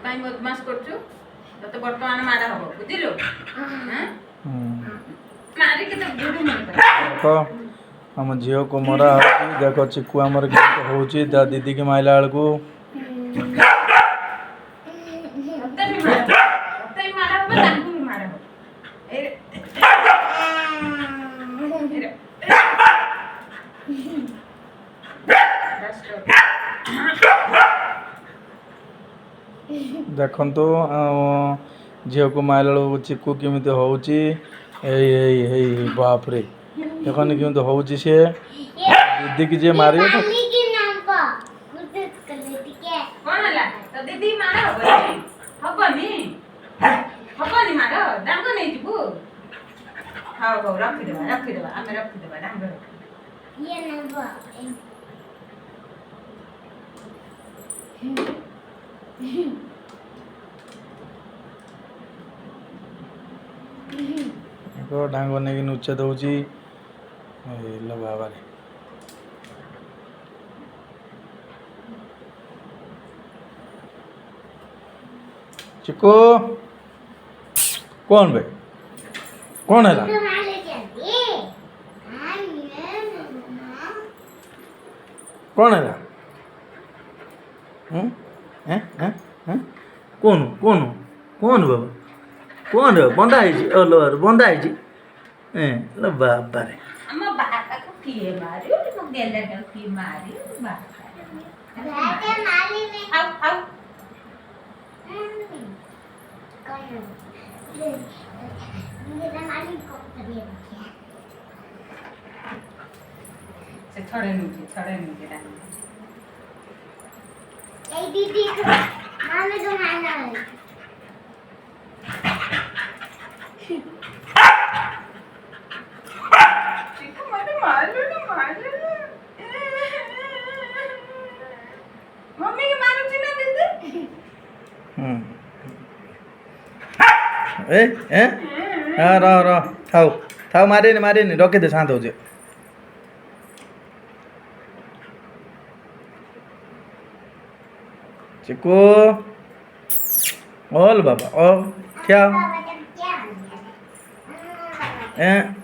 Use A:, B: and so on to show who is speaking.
A: କାଇଁ ବଦମାସ କରୁଛୁ ତତେ ବର୍ତ୍ତମାନ ମାଡ଼ ହବ ବୁଝିଲୁ ମାରିକି ତ ଭିଡୁ
B: ଦେଖ ଆମ ଝିଅକୁ ମରା ହେଉଛି ଦେଖ ଚିକୁ ଆମର କେମିତି ହେଉଛି ତା ଦିଦିକି ମାଇଲା ବେଳକୁ
A: ତତେ ବି ମାଡ଼ ହବ ତାଙ୍କୁ ବି ମାଡ଼ ହବ
B: ଦେଖନ୍ତୁ ଝିଅକୁ ମାଇଲା ବେଳକୁ ଚିକୁ କେମିତି ହେଉଛି ଏଇ ବାପରେ ଦେଖନି କେମିତି ହେଉଛି ସେ ଦିଦିକି ଯିଏ ମାରିବ ତ
A: କଣ ହେଲା ତ ଦିଦି ମାଡ଼ ହବନି ମାଡ଼ ଡାଙ୍ଗ ନେଇଯିବୁ ହଉ ରଖିଦେବା ଆମେ ରଖିଦେବା ଡାଙ୍ଗ
B: ଡାଙ୍ଗ ନେଇକି ନୁଚେ ଦଉଛି ବାବାରେ चिको कौन भाई कौन है कौन है कौन कौन कौन बाबा कौन है बंदा है बंदा है बाबा रे
A: ଆମ ବାପାକୁ କିଏ ମାରିବ ମୋ ଗେଲାଟାକୁ କିଏ ମାରିବ ଆଉ से थोड़े नीचे ए दीदी मामे तो मारना है चिकू मार लो मम्मी के मारू छी ना दीदी
B: रो थाओ मारे नहीं रखे दे शांत हो जाए चिकू ओल बाबा ओ क्या
A: नहीं